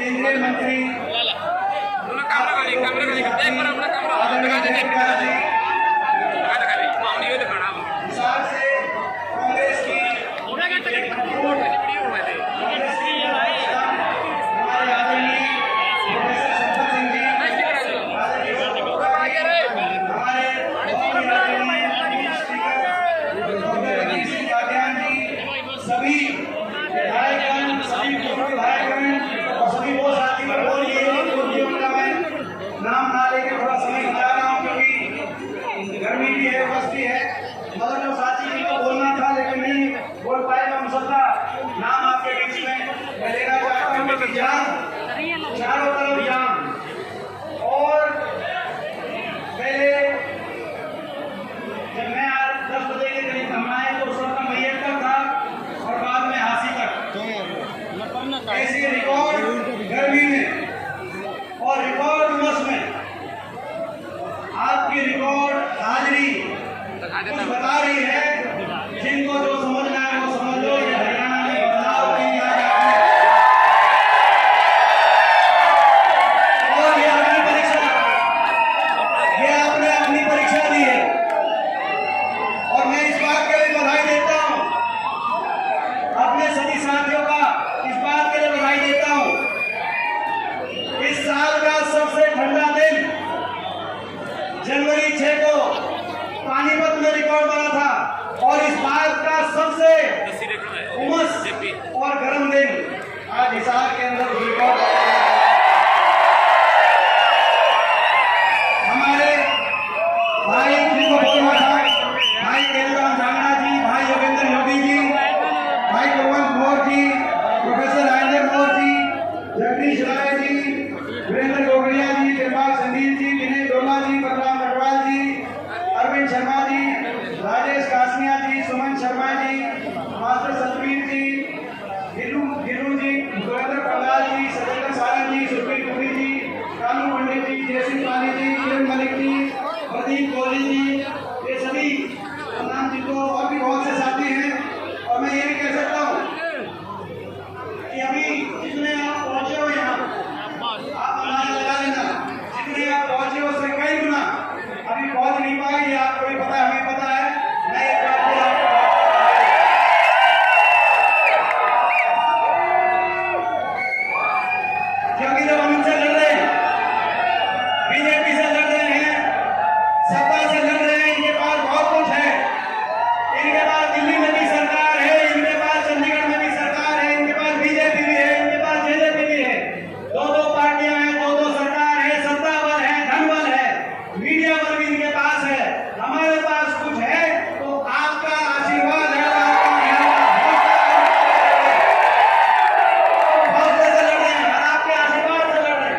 केंद्रीय मंत्री कांग्रेस की सभी विधायकगण, सभी पूर्व विधायकगण और सभी वो साथी पर बोलिए उनका मैं नाम ना लेके थोड़ा समय बता रहा हूँ क्योंकि गर्मी भी है, बस भी है, मगर जो साथी जी को बोलना था लेकिन नहीं बोल पाएगा मुसद्दा नाम आपके बीच में मैं लेना चाहता हूँ कि जान चारों तरफ जान। और पहले जब मैं आज 10 बजे के करीब हम आए तो उस वक्त मैयर तक था और बाद में हासी तक ऐसी रिकॉर्ड गर्मी में और रिकॉर्ड उमस में आपकी रिकॉर्ड हाजिरी कुछ बता रही है। जिनको जो समझना है वो समझ लो। ये हरियाणा में बदलाव की और ये अपनी परीक्षा, ये आपने अपनी परीक्षा दी है और मैं इस बात के लिए बधाई देता हूँ, अपने सभी साथियों का इस बात के लिए बधाई देता हूँ। इस साल का सबसे ठंडा दिन जनवरी 6 को पानीपत में रिकॉर्ड बना था और इस बात का सबसे उमस और गर्म दिन आज हिसार के अंदर रिकॉर्ड हमारे भाई जिनको बोलना था, भाई केलराम जांगड़ा जी, भाई योगेंद्र योगी जी, भाई कुलवंत मौर्य जी, प्रोफेसर राजेंद्र मौर्य जी, जगदीश राय जी, वीरेंद्र गोगड़िया जी, दिलबाग संदीप जी, विनय डोला जी, बलराम अग्रवाल जी, अरविंद शर्मा जी, राजेश कासनिया जी, सुमन शर्मा जी, मास्टर सतवीर जी, गिरू जी, सुरेंद्र प्रहलाद जी, सत्येंद्र सारंग जी, सुखबीर पुरी जी, कानू पंडित जी, जयसिंह पानी जी, किरण मलिक जी, प्रदीप कोहली जी, ये सभी नाम जिनको और भी बहुत से साथी हैं। और मैं ये भी कह सकता हूँ कि अभी जितने आप पहुंचे हो यहाँ आप अंदाजा लगा लेना, जितने आप पहुंचे हो उससे कई गुना अभी पहुंच नहीं पाए। ये आपको भी पता है, हमें पता है। मैं एक बात को आपको क्योंकि जब हम इनसे लड़ रहे हैं, बीजेपी से लड़ रहे हैं, सत्ता से लड़ रहे हैं, इनके पास बहुत कुछ है। इनके पास दिल्ली में भी सरकार है, इनके पास चंडीगढ़ में भी सरकार है, इनके पास बीजेपी भी है, इनके पास जेजेपी भी है। दो पार्टियां हैं, दो सरकार है, सत्ता बल है, धन बल है, मीडिया बल भी इनके पास है। हमारे पास कुछ है तो आपका आशीर्वाद है, हौसले से लड़ रहे हैं और आपके आशीर्वाद से लड़ रहे हैं।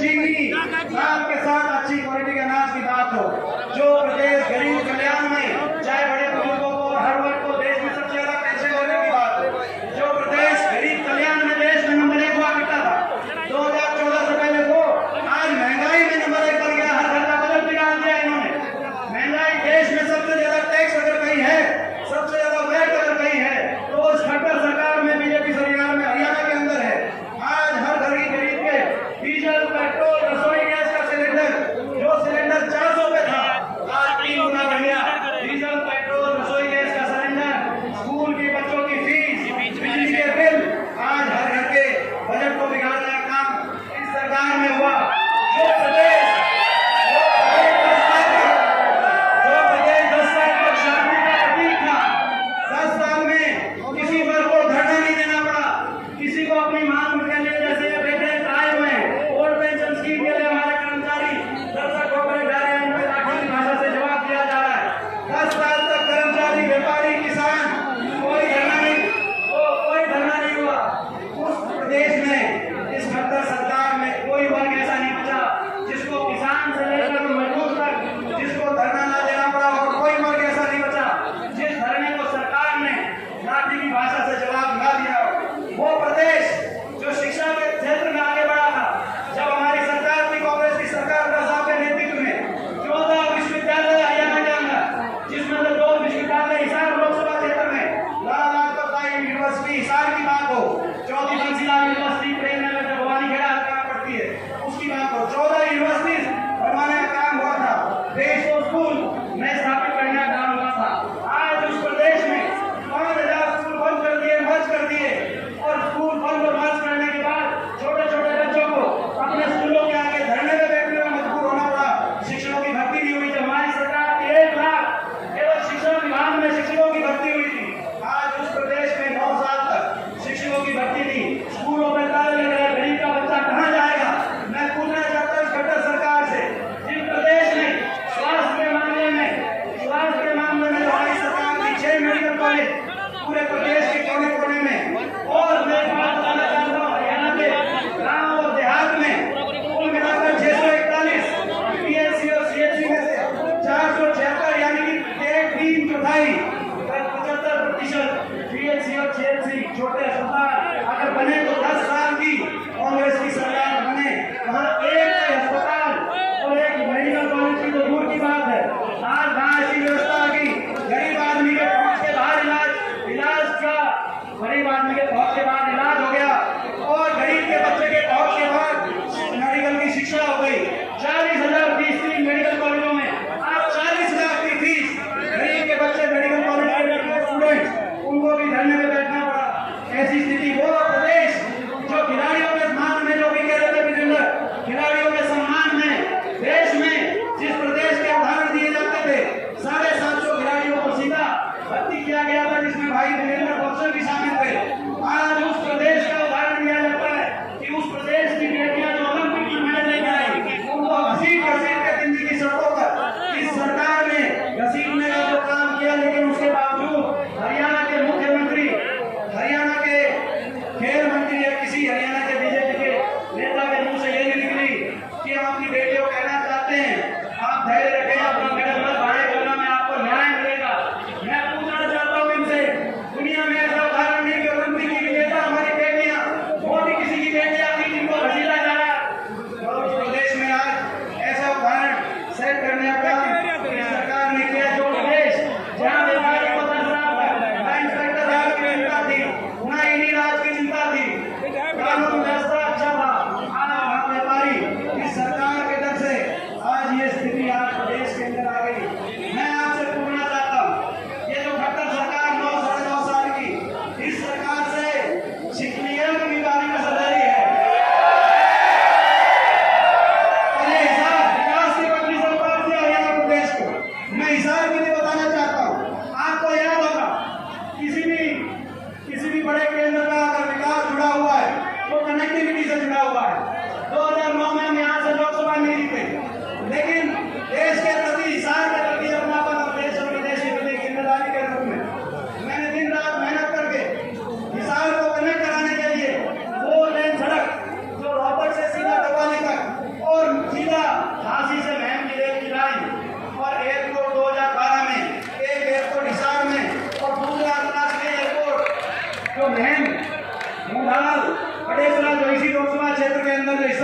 चीनी, साथ के साथ अच्छी क्वालिटी के अनाज की बात हो। जो प्रदेश गरीब कल्याण में, चाहे बड़े बुजुर्गों को, हर वर्ग को देश में सबसे ज्यादा पैसे होने की बात हो। जो प्रदेश गरीब कल्याण में देश में नंबर 1 हुआ करता था 2014 से पहले, वो आज महंगाई में नंबर 1 पर गया। हर घर का बजट निकाल दिया इन्होंने। महंगाई देश में सबसे ज्यादा टैक्स अगर कहीं है, सबसे ज्यादा वैट अगर कहीं है, तो उस खट्टर सरकार में, बीजेपी सरकार में, हरियाणा के अंदर है। आज हर घर की खरीद के डीजल, पेट्रोल, रसोई गैस का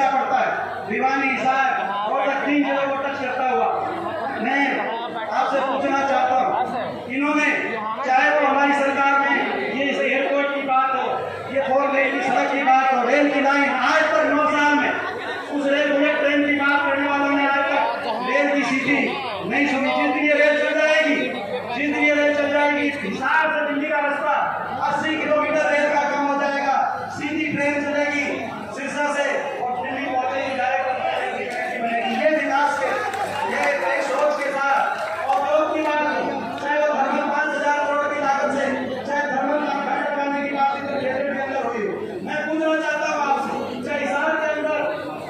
एरिया पड़ता है, भिवानी, हिसार और 3 जगह को टच करता हुआ। मैं आपसे पूछना चाहता हूँ, इन्होंने चाहे वो हमारी सरकार में ये एयरपोर्ट की बात हो, ये 4 लेन की सड़क की बात हो, रेल की लाइन, आज तक 9 साल में उस रेल बुलेट ट्रेन की बात करने वालों ने आज तक रेल की सीटी नहीं सुनी। जिंदगी रेल चल जाएगी, जिंदगी रेल चल जाएगी। हिसार से दिल्ली का रास्ता 80 किलोमीटर रेल का कम हो जाएगा, सीधी ट्रेन चलेगी सिरसा से और दिल्ली पहुंचेगी डायरेक्ट। ये विकास के ये एक सोच के साथ और लोग की बात हो, चाहे वो धर्म 5,000 करोड़ की लागत से, चाहे धर्म का घाटा करने की बात इधर बजट के अंदर हुई हो। मैं पूछना चाहता हूँ आपसे, चाहे हिसार के अंदर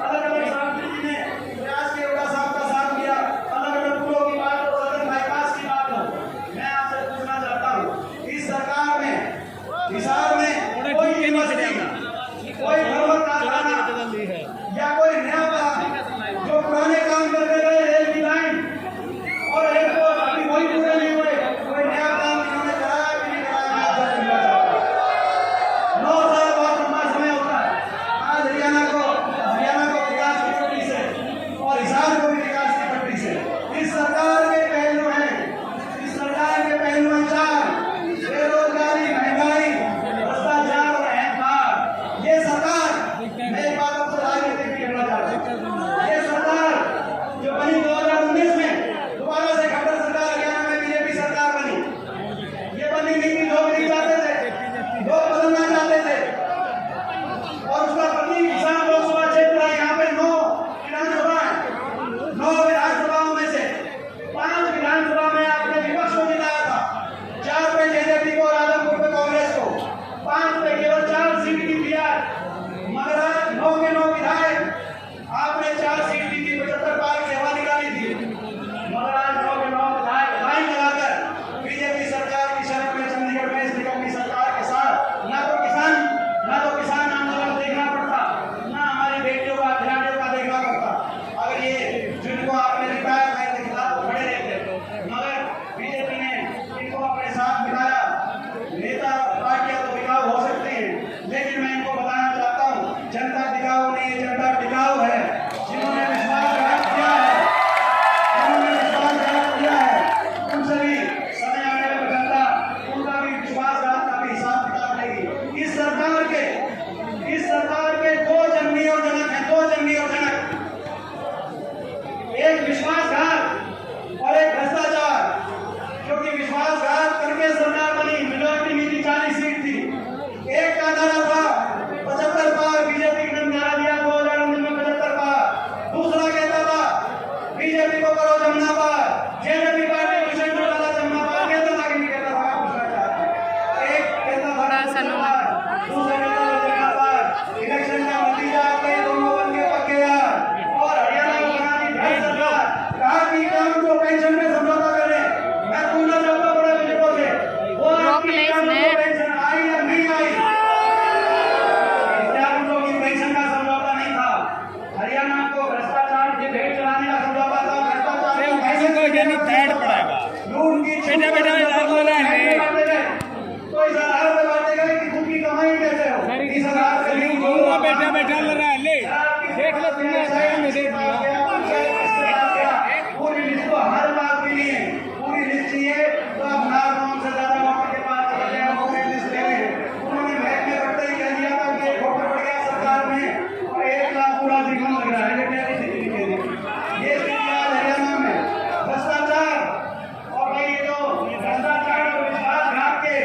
अलग अलग सांस्कृति ने प्रयास के बड़ा साहब का साथ दिया, अलग अलग पुलों की बात हो, अलग बाईपास की बात हो, मैं आपसे पूछना चाहता हूँ, इस सरकार में हिसार में कोई यूनिवर्सिटी, कोई धर्म कारखाना या कोई नया प्लान जो पुराने काम करते गए रेल की लाइन और एयरपोर्ट अभी वही पूरे नहीं हुए, कोई नया काम इन्होंने कराया कि नहीं कराया, मैं आपसे पूछना चाहता हूँ। 9 साल बहुत लंबा समय होता है। आज हरियाणा को विकास की पटरी से और हिसार को भी विकास की पटरी से इस सरकार के पहलू हैं, इस सरकार के पहलू हैं 4: बेरोजगारी, महंगाई, भ्रष्टाचार और अहंकार। ये सरकार, मैं एक बात आपसे राजनीति भी कहना चाहता हूँ, ये सरकार जो बनी 2019 में, दोबारा से खट्टर सरकार हरियाणा में बीजेपी सरकार बनी, ये बनी नहीं कि लोग नहीं चाहते थे, लोग बदलना चाहते थे और उसका प्रतीक किसान लोकसभा क्षेत्र है। यहाँ पे 9 विधानसभा है, 9 विधानसभाओं में से 5 विधानसभा में आपने विपक्ष को जिताया था, 4 पे जेजेपी को और आदमपुर पे कांग्रेस को, 5 पे केवल 4 सीट की दिया, मगर आज 9 के 9 विधायक आपने 4 सीट दी थी, 75 पार की हवा निकाली थी, मगर आज 9 के 9 विधायक लाइन लगाकर बीजेपी सरकार की शरण में चंडीगढ़ में इस निगम की सरकार के साथ ना तो किसान आंदोलन देखना पड़ता, ना हमारी बेटियों का खिलाड़ियों का देखना पड़ता। अगर ये जिनको आपने जिताया था इनके खिलाफ खड़े रहते, मगर बीजेपी ने इनको अपने साथ मिलाया। नेता पार्टियां तो बिकाऊ हो सकती हैं, लेकिन मैं इनको बताना चाहता हूँ, जनता बिकाऊ नहीं है, जनता टिकाऊ है। जिन्होंने विश्वासघात किया है, उन सभी समय आने में जनता उनका भी विश्वासघात का भी हिसाब किताब लेगी। इस सरकार के 2 जंगली और जनक हैं, 2 जंगली और जनक, एक विश्वासघात और एक भ्रष्टाचार। क्योंकि विश्वासघात करके सरकार बनी, मिनोरिटी नीति 40 सीट थी, एक का नारा था 75 पार, बीजेपी ने नारा दिया 2019 में 75 पार। दूसरा कहता था बीजेपी को करो जमुना पार, जेजेपी पार्टी को सेंट्रल वाला जमुना पार कहता था कि नहीं कहता था, पूछना चाहता। एक कहता था दूसरा कहता था जमुना पार। इलेक्शन का नतीजा आपके दोनों बन के पक्के यार और हरियाणा को बना दी भाई सरकार। कहा कि काम को पेंशन में समझौता करें। मैं पूछना चाहता हूँ बड़े बुजुर्गों से, वो आपकी काम को पेंशन आई या नहीं आई? विद्यार्थियों की पेंशन का समझौता नहीं था, हरियाणा को भ्रष्टाचार के भेंट चलाने का समझौता था। भ्रष्टाचार को पैसे को देनी तैयार पड़ेगा, लूट की बेटा तो इस आधार पर बातें करें कि खुद की कमाई कैसे हो, इस आधार से बेटा लग रहा है, ले देख लो पूरी लिस्ट तो हर बात भी नहीं है, पूरी लिस्ट चाहिए तो आप नाम से ज्यादा वक्त के पास चले जाए, वो लिस्ट ले लें। उन्होंने बैठ में बैठते ही कह दिया था कि एक वोटर पड़ गया सरकार में और 1 लाख पूरा दिखने लग रहा है। ये हरियाणा में भ्रष्टाचार और भाई ये जो भ्रष्टाचार और विश्वासघात के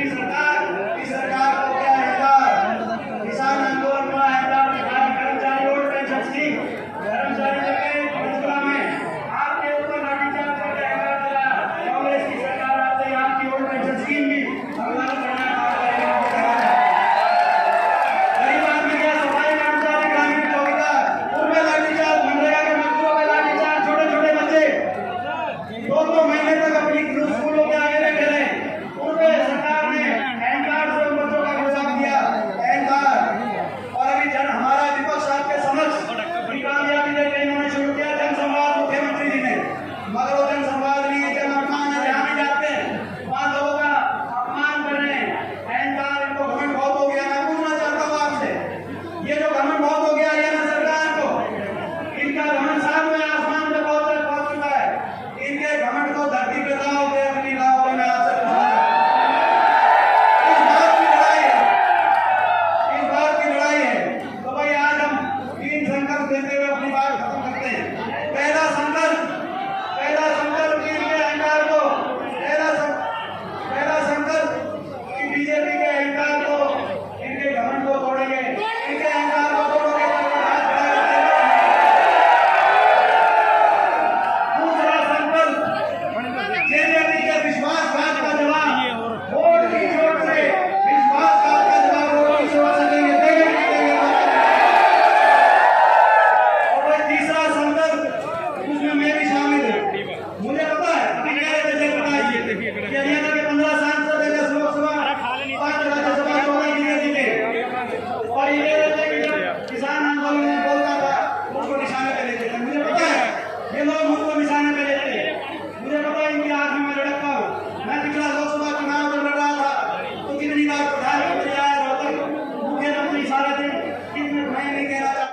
सरकार, इस सरकार को क्या है, किसान आंदोलन का है, कर्मचारी और पेंशन स्कीम चलिए